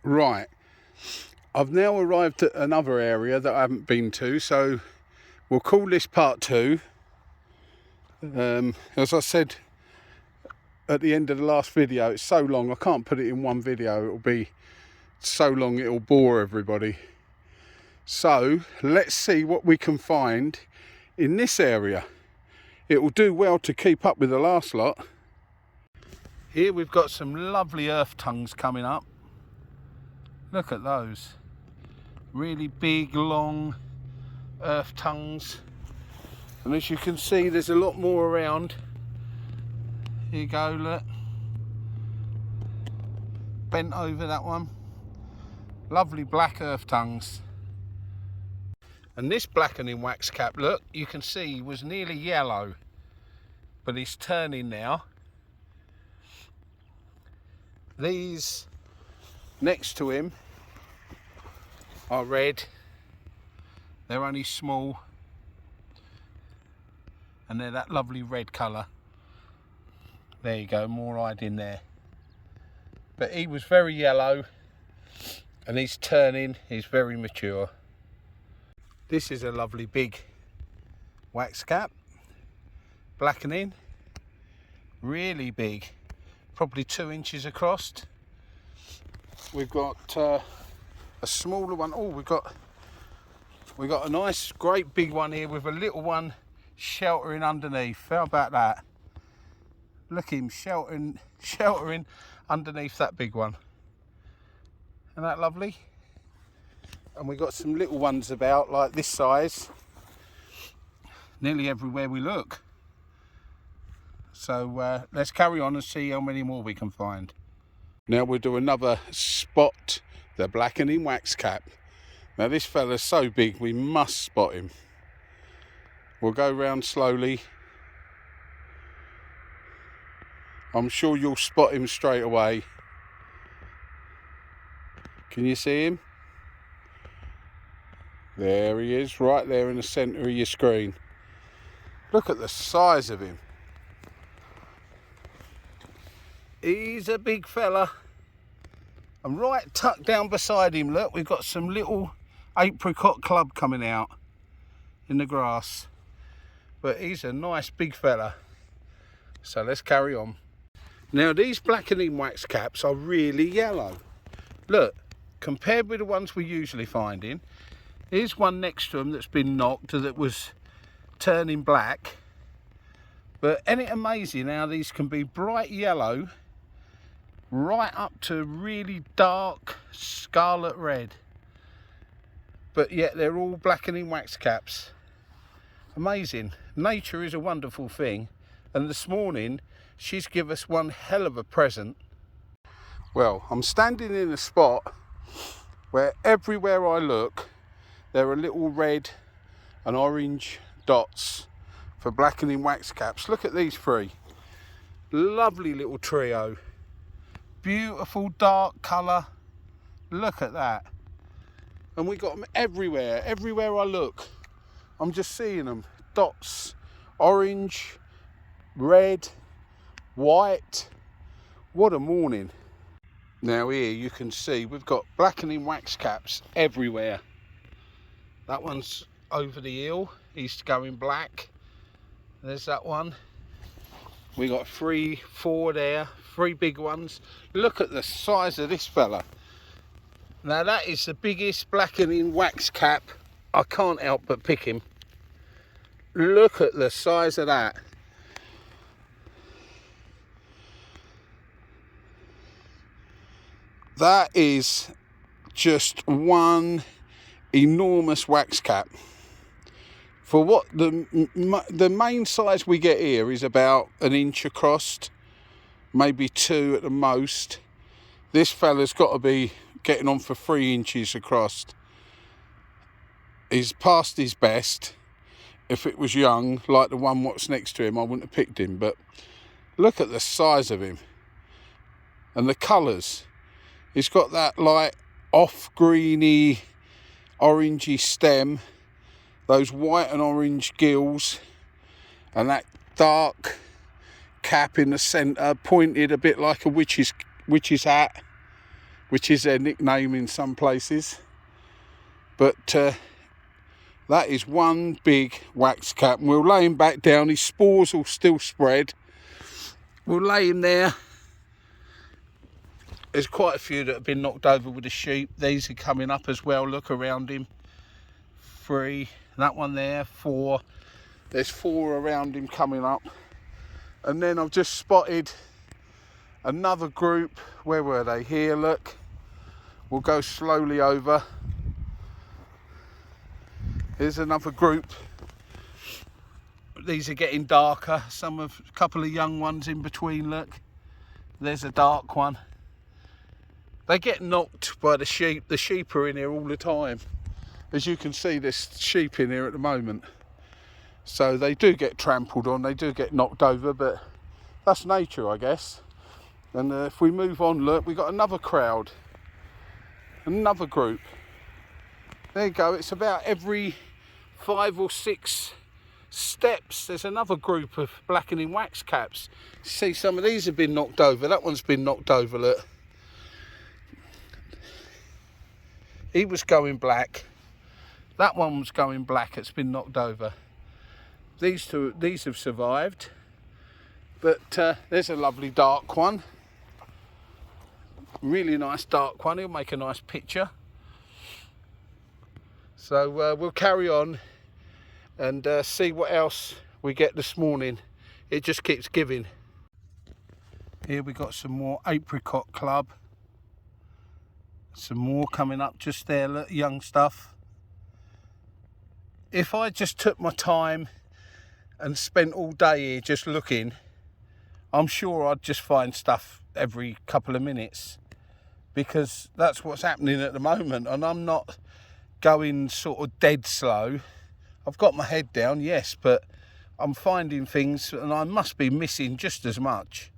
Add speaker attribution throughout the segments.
Speaker 1: Right, I've now arrived at another area that I haven't been to, so we'll call this part 2. As I said at the end of the last video, it's so long I can't put it in one video. It'll be so long it'll bore everybody. So let's see what we can find in this area. It will do well to keep up with the last lot. Here we've got some lovely earth tongues coming up. Look at those. Really big, long earth tongues. And as you can see, there's a lot more around. Here you go, look. Bent over, that one. Lovely black earth tongues. And this blackening wax cap, look, you can see he was nearly yellow, but he's turning now. These next to him are red. They're only small, and they're that lovely red colour. There you go, more hiding there. But he was very yellow, and he's turning, he's very mature. This is a lovely big wax cap, blackening, really big, probably 2 inches across. We've got a smaller one. Oh, we've got a nice, great big one here with a little one sheltering underneath. How about that? Look him sheltering underneath that big one. Isn't that lovely? And we've got some little ones about like this size, nearly everywhere we look. So let's carry on and see how many more we can find. Now we'll do another spot the blackening wax cap. Now this fella's so big we must spot him. We'll go round slowly. I'm sure you'll spot him straight away. Can you see him? There he is, right there in the centre of your screen. Look at the size of him. He's a big fella. And right tucked down beside him, look, we've got some little apricot club coming out in the grass. But he's a nice big fella. So let's carry on. Now these blackening wax caps are really yellow. Look, compared with the ones we usually find in, here's one next to them that's been knocked, that was turning black. But isn't it amazing how these can be bright yellow right up to really dark scarlet red, but yet they're all blackening wax caps. Amazing. Nature is a wonderful thing, and this morning she's given us one hell of a present. Well, I'm standing in a spot where everywhere I look there are little red and orange dots for blackening wax caps. Look at these 3. Lovely little trio. Beautiful dark colour. Look at that. And we got them everywhere. Everywhere I look, I'm just seeing them. Dots. Orange, red, white. What a morning. Now here you can see we've got blackening wax caps everywhere. That one's over the hill. He's going black. There's that one. We got 3, 4 there. 3 big ones. Look at the size of this fella. Now that is the biggest blackening wax cap. I can't help but pick him. Look at the size of that. That is just one enormous wax cap. For what the main size we get here is about 1 inch across, maybe 2 at the most. This fella's got to be getting on for 3 inches across. He's past his best. If it was young, like the one what's next to him, I wouldn't have picked him. But look at the size of him and the colours. He's got that like off greeny, orangey stem, those white and orange gills, and that dark cap in the centre, pointed a bit like a witch's hat. which is their nickname in some places. But that is one big wax cap, and we'll lay him back down. His spores will still spread. We'll lay him there. There's quite a few that have been knocked over with the sheep. These are coming up as well. Look around him. 3, that one there, 4. There's 4 around him coming up. And then I've just spotted another group. Where were they? Here, look. We'll go slowly over. Here's another group. These are getting darker. A couple of young ones in between, look. There's a dark one. They get knocked by the sheep. The sheep are in here all the time. As you can see, there's sheep in here at the moment. So they do get trampled on, they do get knocked over, but that's nature, I guess. And if we move on, look, we've got another crowd. Another group. There you go, it's about every 5 or 6 steps there's another group of blackening wax caps. See, some of these have been knocked over. That one's been knocked over, look. He was going black. That one was going black. It's been knocked over. These have survived. But there's a lovely dark one. Really nice dark one. He'll make a nice picture. So we'll carry on and see what else we get this morning. It just keeps giving. Here we got some more apricot club. Some more coming up just there, look, young stuff. If I just took my time and spent all day here just looking, I'm sure I'd just find stuff every couple of minutes, because that's what's happening at the moment. And I'm not going sort of dead slow. I've got my head down, yes, but I'm finding things, and I must be missing just as much.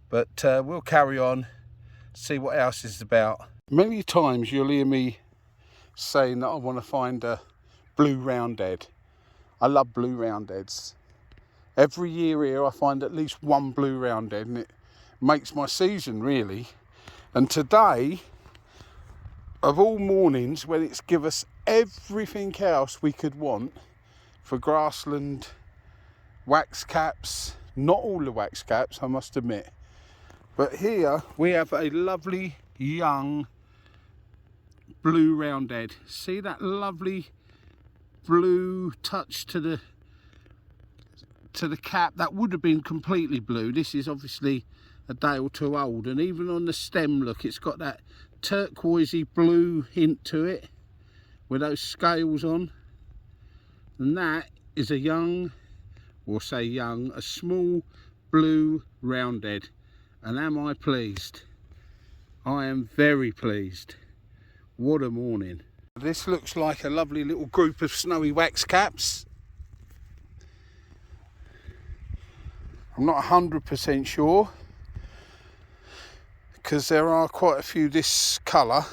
Speaker 1: But we'll carry on, see what else is about. Many times you'll hear me saying that I want to find a blue roundhead. I love blue roundheads. Every year here I find at least one blue roundhead, and it makes my season, really. And today, of all mornings, when it's give us everything else we could want for Grassland wax caps, not all the wax caps, I must admit, but here we have a lovely young blue roundhead. See that lovely blue touch to the cap? That would have been completely blue. This is obviously a day or two old, and even on the stem, look, it's got that turquoisey blue hint to it with those scales on. And that is a young, or say young, a small blue roundhead. And am I pleased? I am very pleased. What a morning. This looks like a lovely little group of snowy wax caps. I'm not 100% sure, because there are quite a few this colour,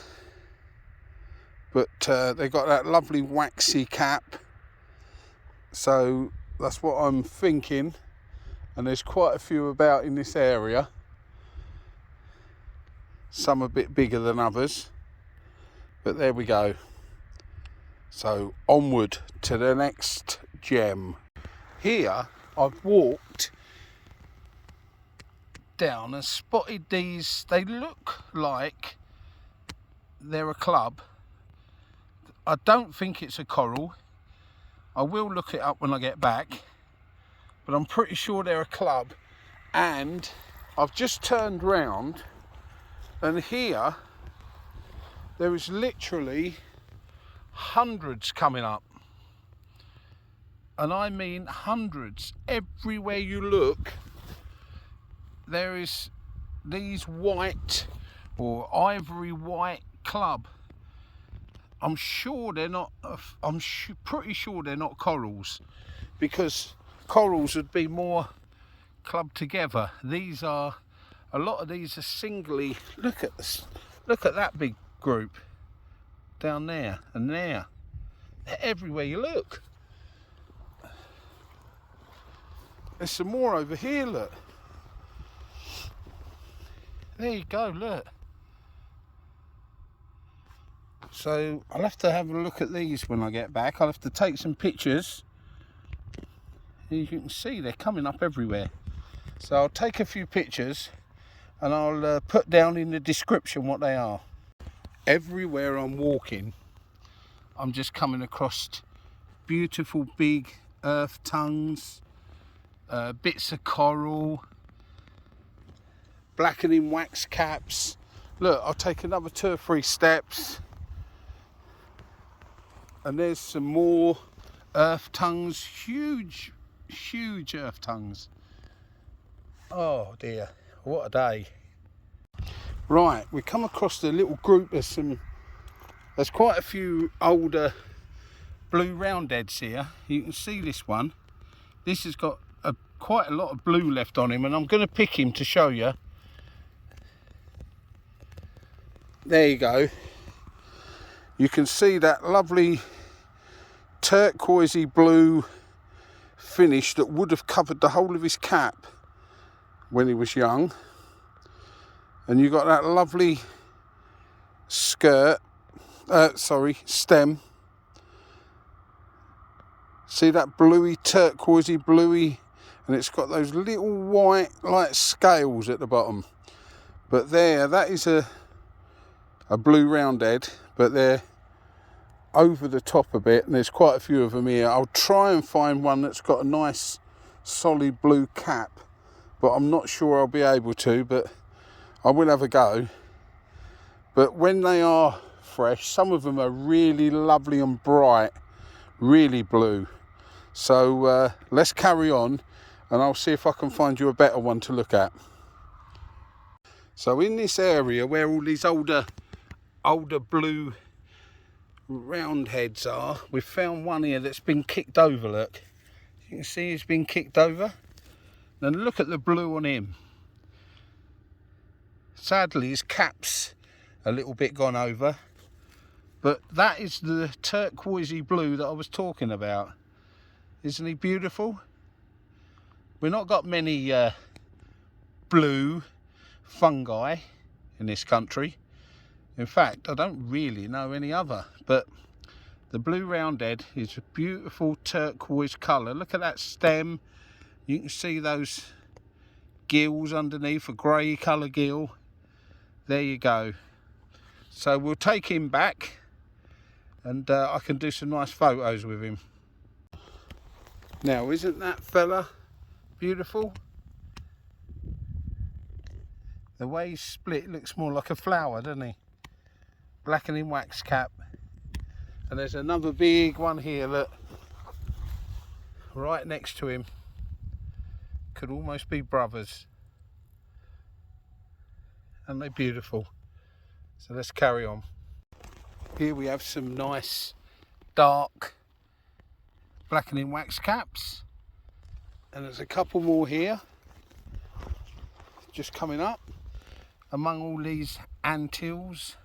Speaker 1: but they've got that lovely waxy cap, so that's what I'm thinking. And there's quite a few about in this area, some a bit bigger than others, but there we go. So onward to the next gem. Here I've walked down and spotted these. They look like they're a club. I don't think it's a coral. I will look it up when I get back, but I'm pretty sure they're a club. And I've just turned round, and here there is literally hundreds coming up, and I mean hundreds. Everywhere you look there is these white or ivory white club. I'm sure they're not, pretty sure they're not corals, because corals would be more clubbed together. These are, a lot of these are singly. Look at this, look at that big group down there and there. They're everywhere you look. There's some more over here, look. There you go, look. So I'll have to have a look at these when I get back. I'll have to take some pictures. As you can see, they're coming up everywhere. So I'll take a few pictures and I'll put down in the description what they are. Everywhere I'm walking, I'm just coming across beautiful big earth tongues, bits of coral, blackening wax caps. Look, I'll take another 2 or 3 steps and there's some more earth tongues, huge earth tongues. Oh dear, what a day. Right, we come across a little group of there's quite a few older blue roundheads here. You can see this one. This has got quite a lot of blue left on him, and I'm going to pick him to show you. There you go. You can see that lovely turquoisey blue finish that would have covered the whole of his cap when he was young. And you got that lovely stem. See that bluey, turquoisey bluey, and it's got those little white like scales at the bottom. But that is a blue roundhead, but they're over the top a bit, and there's quite a few of them here. I'll try and find one that's got a nice solid blue cap, but I'm not sure I'll be able to, but I will have a go. But when they are fresh, some of them are really lovely and bright, really blue. So let's carry on and I'll see if I can find you a better one to look at. So in this area where all these older blue roundheads are, we've found one here that's been kicked over. Look, you can see he's been kicked over. Now look at the blue on him. Sadly his cap's a little bit gone over, but that is the turquoisey blue that I was talking about. Isn't he beautiful? We've not got many blue fungi in this country. In fact, I don't really know any other, but the blue roundhead is a beautiful turquoise colour. Look at that stem. You can see those gills underneath, a grey colour gill. There you go. So we'll take him back and I can do some nice photos with him. Now, isn't that fella beautiful? The way he's split looks more like a flower, doesn't he? Blackening wax cap. And there's another big one here, look, right next to him. Could almost be brothers. And they're beautiful. So let's carry on. Here we have some nice dark blackening wax caps, and there's a couple more here just coming up among all these antilles.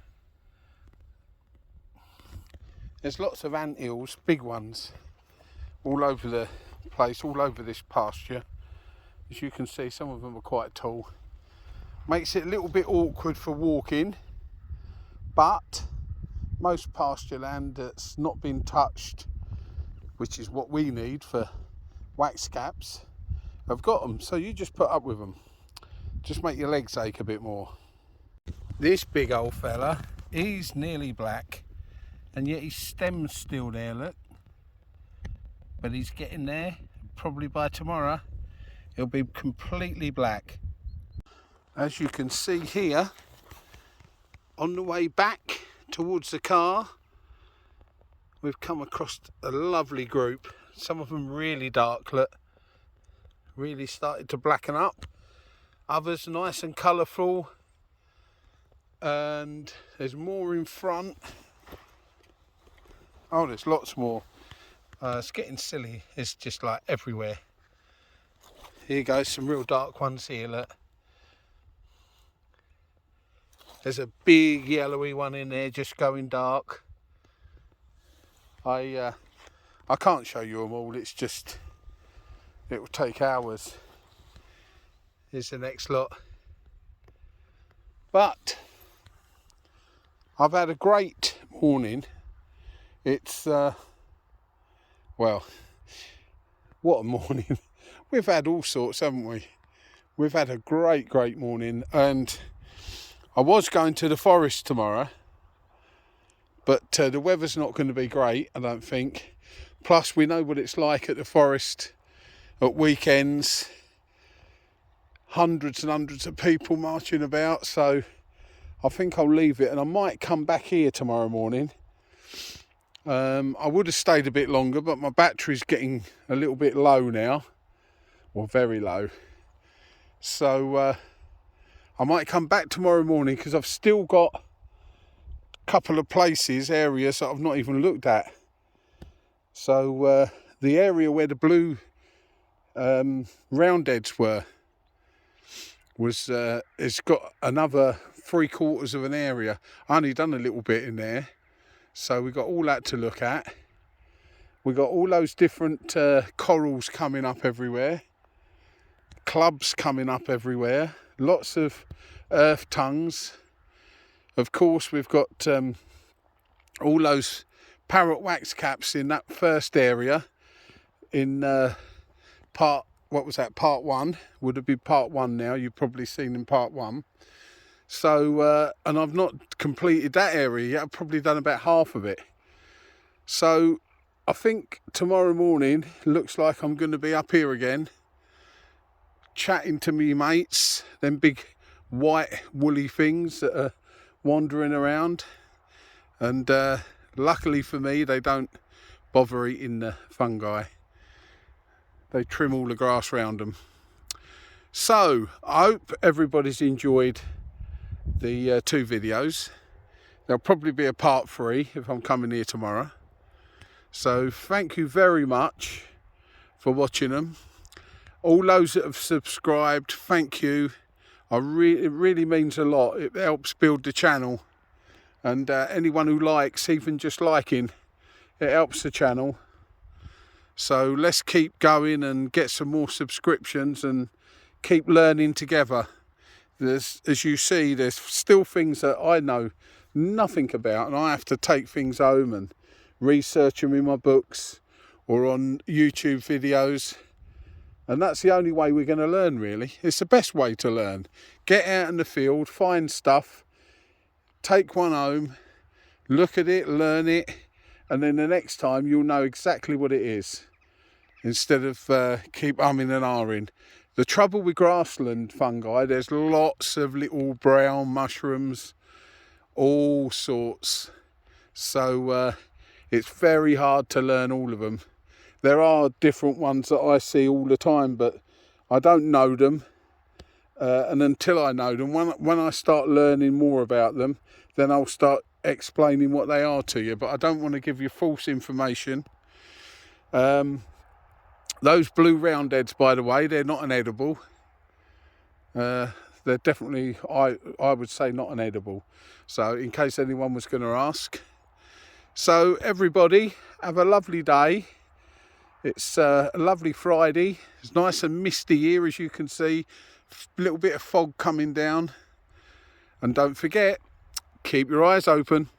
Speaker 1: There's lots of antilles, big ones, all over the place, all over this pasture. As you can see, some of them are quite tall. Makes it a little bit awkward for walking, but most pasture land that's not been touched, which is what we need for wax caps, I've got them. So you just put up with them. Just make your legs ache a bit more. This big old fella, he's nearly black, and yet his stem's still there, look. But he's getting there. Probably by tomorrow, he'll be completely black. As you can see here, on the way back towards the car, we've come across a lovely group. Some of them really dark, look, really started to blacken up. Others nice and colourful, and there's more in front. Oh, there's lots more. It's getting silly. It's just like everywhere. Here you go, some real dark ones here, look. There's a big yellowy one in there just going dark. I can't show you them all, it's just, it will take hours. Here's the next lot. But I've had a great morning. It's well, what a morning. We've had all sorts, haven't we? We've had a great morning, and I was going to the forest tomorrow, but the weather's not going to be great, I don't think. Plus we know what it's like at the forest at weekends. Hundreds and hundreds of people marching about, so I think I'll leave it, and I might come back here tomorrow morning. I would have stayed a bit longer, but my battery's getting a little bit low now, or very low. So I might come back tomorrow morning, because I've still got a couple of areas that I've not even looked at. So the area where the blue roundheads were, it's got another 3/4 of an area. I only done a little bit in there, so we got all that to look at. We got all those different corals coming up everywhere, clubs coming up everywhere, lots of earth tongues. Of course, we've got all those parrot wax caps in that first area in part 1. Would have been part 1 now. You've probably seen in part 1. So and I've not completed that area yet. I've probably done about half of it. So I think tomorrow morning looks like I'm going to be up here again, chatting to me mates, them big white woolly things that are wandering around. And luckily for me, they don't bother eating the fungi. They trim all the grass around them. So I hope everybody's enjoyed the 2 videos. There'll probably be a part 3 if I'm coming here tomorrow. So thank you very much for watching them. All those that have subscribed, thank you. It really means a lot. It helps build the channel. And anyone who likes, even just liking, it helps the channel. So let's keep going and get some more subscriptions and keep learning together. As you see, there's still things that I know nothing about, and I have to take things home and research them in my books or on YouTube videos. And that's the only way we're going to learn, really. It's the best way to learn. Get out in the field, find stuff, take one home, look at it, learn it, and then the next time you'll know exactly what it is, instead of keep umming and ahhing. The trouble with grassland fungi, there's lots of little brown mushrooms, all sorts. So it's very hard to learn all of them. There are different ones that I see all the time, but I don't know them. And until I know them, when I start learning more about them, then I'll start explaining what they are to you. But I don't want to give you false information. Those blue roundheads, by the way, they're not an edible. They're definitely, I would say, not an edible. So in case anyone was going to ask. So everybody, have a lovely day. It's a lovely Friday. It's nice and misty here, as you can see. A little bit of fog coming down. And don't forget, keep your eyes open.